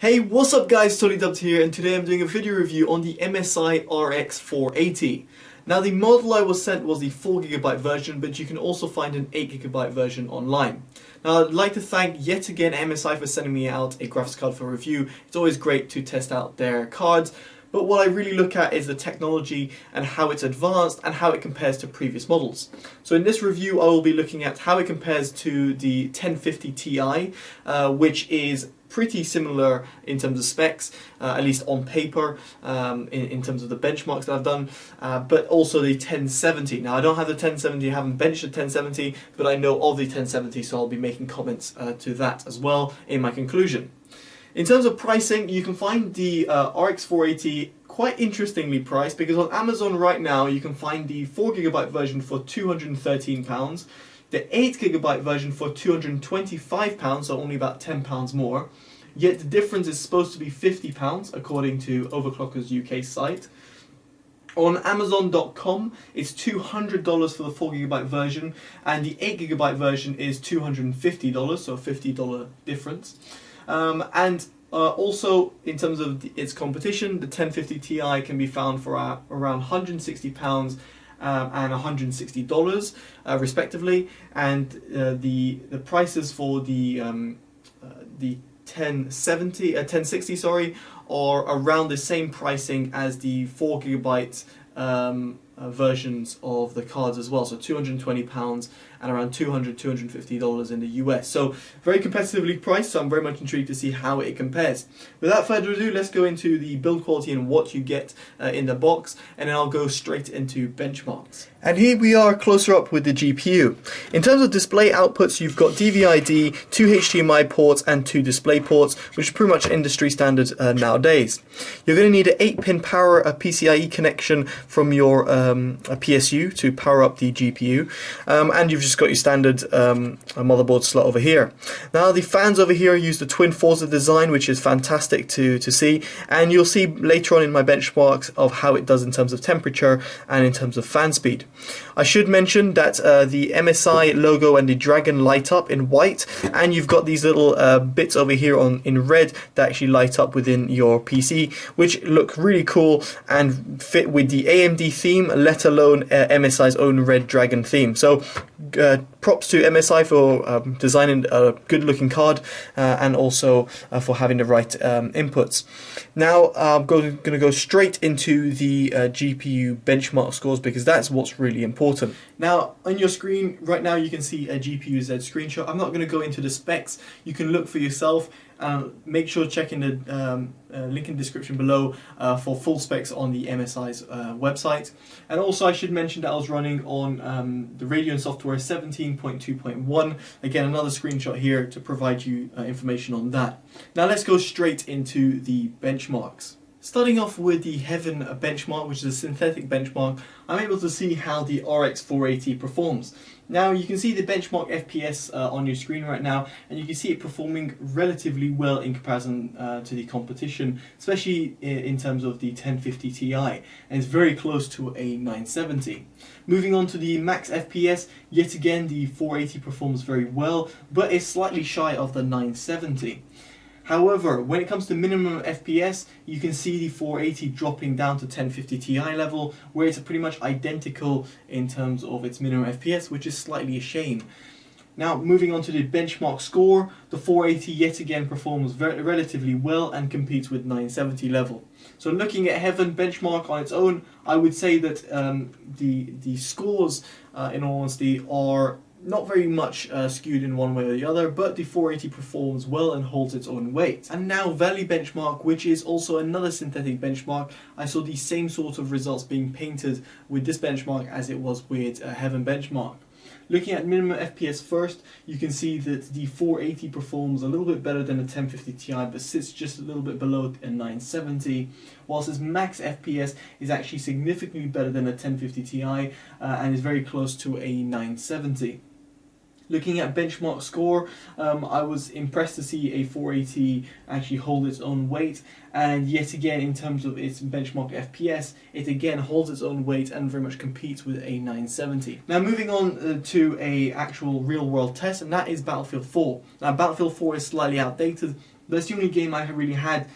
Hey, what's up guys, Totallydubbed here, and today I'm doing a video review on the MSI RX 480. Now the model I was sent was the 4GB version, but you can also find an 8GB version online. Now I'd like to thank yet again MSI for sending me out a graphics card for review. It's always great to test out their cards, but what I really look at is the technology and how it's advanced and how it compares to previous models. So in this review I will be looking at how it compares to the 1050 Ti, which is pretty similar in terms of specs, at least on paper, in terms of the benchmarks that I've done, but also the 1070. Now I don't have the 1070, I haven't benched the 1070, but I know of the 1070, so I'll be making comments to that as well in my conclusion. In terms of pricing, you can find the RX 480 quite interestingly priced, because on Amazon right now you can find the 4GB version for £213, the 8GB version for £225, so only about £10 more. Yet the difference is supposed to be £50 according to Overclocker's UK site. On Amazon.com it's $200 for the 4GB version, and the 8GB version is $250, so a $50 difference. Also, in terms of its competition, the 1050 Ti can be found for around £160 and $160 respectively, and the prices for the 1060 are around the same pricing as the 4GB versions of the cards as well, so £220 and around $250 in the US. So very competitively priced, so I'm very much intrigued to see how it compares. Without further ado, let's go into the build quality and what you get in the box, and then I'll go straight into benchmarks. And here we are closer up with the GPU. In terms of display outputs, you've got DVI-D, 2 HDMI ports and 2 display ports, which is pretty much industry standard nowadays. You're going to need an 8-pin power PCIe connection from your PSU to power up the GPU, and you've just got your standard motherboard slot over here. Now the fans over here use the twin Forza design, which is fantastic to see, and you'll see later on in my benchmarks of how it does in terms of temperature and in terms of fan speed. I should mention that the MSI logo and the dragon light up in white, and you've got these little bits over here in red that actually light up within your PC, which look really cool and fit with the AMD theme, let alone MSI's own red dragon theme. So props to MSI for designing a good looking card and also for having the right inputs. Now I'm going to go straight into the GPU benchmark scores, because that's what's really important. Now on your screen right now you can see a GPU Z screenshot. I'm not going to go into the specs, you can look for yourself. Make sure to check in the link in the description below for full specs on the MSI's website. And also I should mention that I was running on the Radeon software 17.2.1. Again, another screenshot here to provide you information on that. Now let's go straight into the benchmarks. Starting off with the Heaven benchmark, which is a synthetic benchmark, I'm able to see how the RX 480 performs. Now you can see the benchmark FPS on your screen right now, and you can see it performing relatively well in comparison to the competition, especially in terms of the 1050 Ti, and it's very close to a 970. Moving on to the max FPS, yet again the 480 performs very well, but is slightly shy of the 970. However, when it comes to minimum FPS, you can see the 480 dropping down to 1050 Ti level, where it's pretty much identical in terms of its minimum FPS, which is slightly a shame. Now, moving on to the benchmark score, the 480 yet again performs relatively well and competes with 970 level. So looking at Heaven benchmark on its own, I would say that the scores, in all honesty, are not very much skewed in one way or the other, but the 480 performs well and holds its own weight. And now Valley benchmark, which is also another synthetic benchmark. I saw the same sort of results being painted with this benchmark as it was with Heaven benchmark. Looking at minimum FPS first, you can see that the 480 performs a little bit better than the 1050 Ti, but sits just a little bit below a 970, whilst its max FPS is actually significantly better than a 1050 Ti and is very close to a 970. Looking at benchmark score, I was impressed to see a 480 actually hold its own weight, and yet again in terms of its benchmark FPS, it again holds its own weight and very much competes with a 970. Now moving on to a actual real world test, and that is Battlefield 4. Now Battlefield 4 is slightly outdated, but it's the only game I really had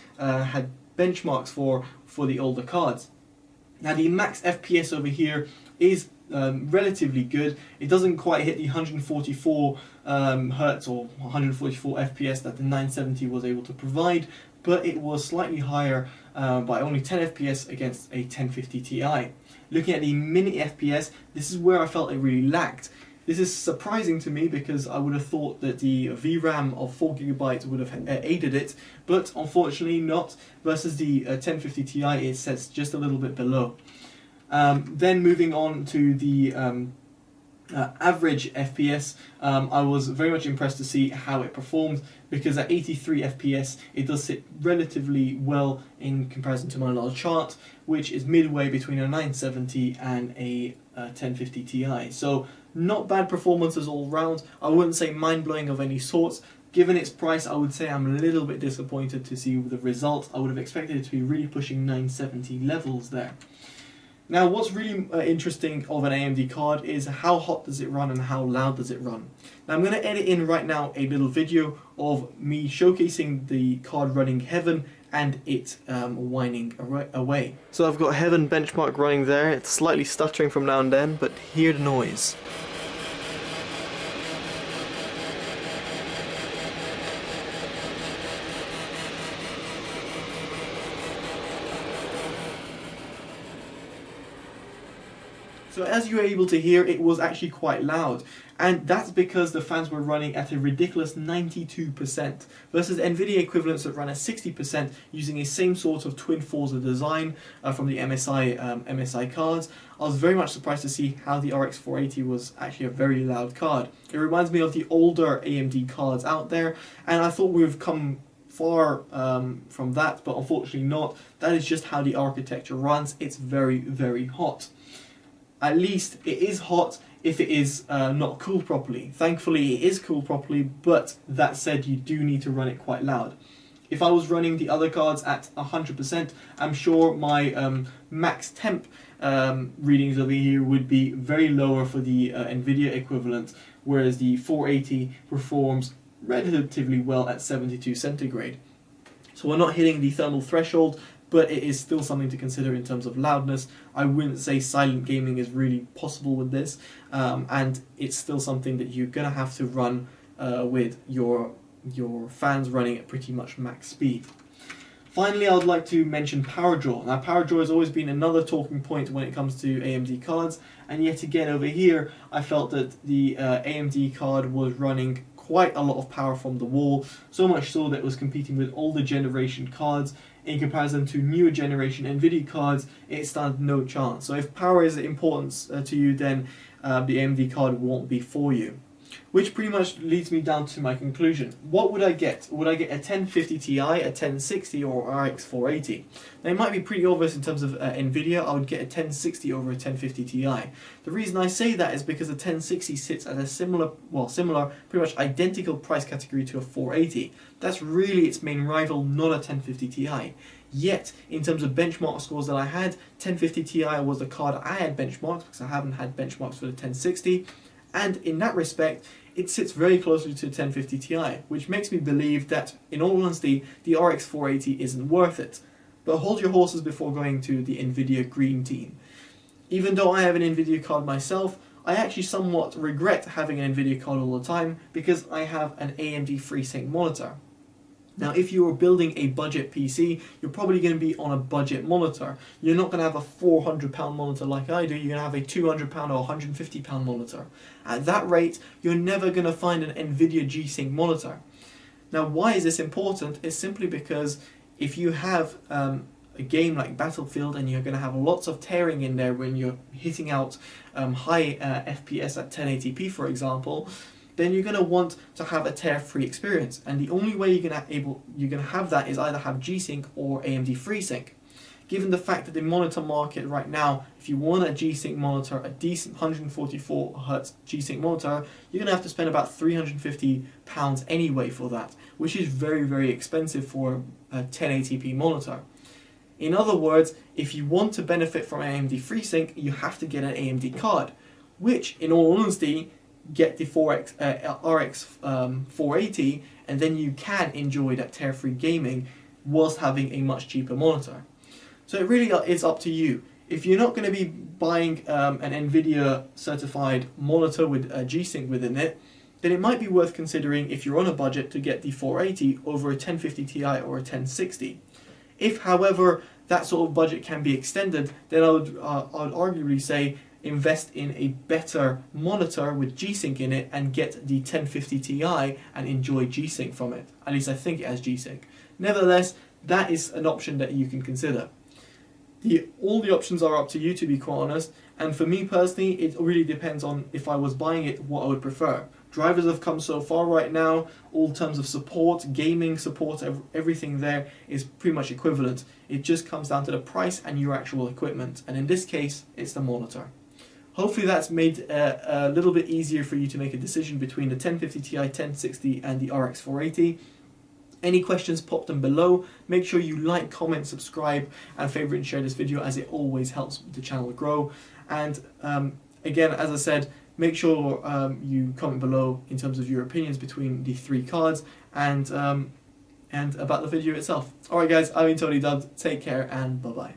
benchmarks for the older cards. Now the max FPS over here is relatively good. It doesn't quite hit the 144 Hertz or 144 FPS that the 970 was able to provide, but it was slightly higher by only 10 FPS against a 1050 Ti. Looking at the minute FPS, this is where I felt it really lacked. This is surprising to me because I would have thought that the VRAM of 4GB would have aided it, but unfortunately not. Versus the 1050 Ti, it sets just a little bit below. Then moving on to the average FPS, I was very much impressed to see how it performed, because at 83 FPS it does sit relatively well in comparison to my large chart, which is midway between a 970 and a 1050 Ti. So not bad performances all round. I wouldn't say mind-blowing of any sorts. Given its price, I would say I'm a little bit disappointed to see the result. I would have expected it to be really pushing 970 levels there. Now what's really interesting of an AMD card is how hot does it run and how loud does it run. Now I'm going to edit in right now a little video of me showcasing the card running Heaven and it whining away. So I've got Heaven benchmark running there. It's slightly stuttering from now and then, but hear the noise. So as you were able to hear, it was actually quite loud, and that's because the fans were running at a ridiculous 92% versus NVIDIA equivalents that run at 60% using a same sort of twin Forza design from the MSI cards. I was very much surprised to see how the RX 480 was actually a very loud card. It reminds me of the older AMD cards out there, and I thought we've come far from that, but unfortunately not. That is just how the architecture runs. It's very, very hot. At least it is hot if it is not cooled properly. Thankfully it is cooled properly, but that said, you do need to run it quite loud. If I was running the other cards at 100%, I'm sure my max temp readings over here would be very lower for the NVIDIA equivalent, whereas the 480 performs relatively well at 72 centigrade. So we're not hitting the thermal threshold, but it is still something to consider in terms of loudness. I wouldn't say silent gaming is really possible with this, and it's still something that you're going to have to run with your fans running at pretty much max speed. Finally, I would like to mention power draw. Now, power draw has always been another talking point when it comes to AMD cards, and yet again over here, I felt that the AMD card was running quite a lot of power from the wall, so much so that it was competing with older generation cards. In comparison to newer generation NVIDIA cards, it stands no chance. So if power is important to you, then the AMD card won't be for you. Which pretty much leads me down to my conclusion. What would I get? Would I get a 1050 Ti, a 1060, or RX 480? Now it might be pretty obvious in terms of NVIDIA. I would get a 1060 over a 1050 Ti. The reason I say that is because a 1060 sits at a similar, pretty much identical price category to a 480. That's really its main rival, not a 1050 Ti. Yet, in terms of benchmark scores that I had, 1050 Ti was the card I had benchmarked, because I haven't had benchmarks for the 1060. And in that respect, it sits very closely to 1050 Ti, which makes me believe that, in all honesty, the RX 480 isn't worth it. But hold your horses before going to the NVIDIA green team. Even though I have an NVIDIA card myself, I actually somewhat regret having an NVIDIA card all the time because I have an AMD FreeSync monitor. Now, if you are building a budget PC, you're probably going to be on a budget monitor. You're not going to have a £400 monitor like I do. You're going to have a £200 or £150 monitor. At that rate, you're never going to find an NVIDIA G-Sync monitor. Now, why is this important? It's simply because if you have a game like Battlefield and you're going to have lots of tearing in there when you're hitting out high FPS at 1080p, for example, then you're going to want to have a tear-free experience, and the only way you're going to have that is either have G-Sync or AMD FreeSync. Given the fact that the monitor market right now, if you want a G-Sync monitor, a decent 144Hz G-Sync monitor, you're going to have to spend about £350 anyway for that, which is very, very expensive for a 1080p monitor. In other words, if you want to benefit from AMD FreeSync, you have to get an AMD card, which, in all honesty, get the RX 480, and then you can enjoy that tear-free gaming whilst having a much cheaper monitor. So it really is up to you. If you're not going to be buying an NVIDIA certified monitor with a G-Sync within it, then it might be worth considering, if you're on a budget, to get the 480 over a 1050 Ti or a 1060. If, however, that sort of budget can be extended, then I would arguably say invest in a better monitor with G-Sync in it and get the 1050 Ti and enjoy G-Sync from it. At least I think it has G-Sync. Nevertheless, that is an option that you can consider. All the options are up to you, to be quite honest, and for me personally, it really depends on, if I was buying it, what I would prefer. Drivers have come so far right now, all terms of support, gaming support, everything there is pretty much equivalent. It just comes down to the price and your actual equipment, and in this case, it's the monitor. Hopefully that's made a little bit easier for you to make a decision between the 1050 Ti, 1060 and the RX 480. Any questions, pop them below. Make sure you like, comment, subscribe and favorite and share this video, as it always helps the channel grow. And again, as I said, make sure you comment below in terms of your opinions between the three cards and about the video itself. Alright guys, I've been TotallyDubbed. Take care and bye bye.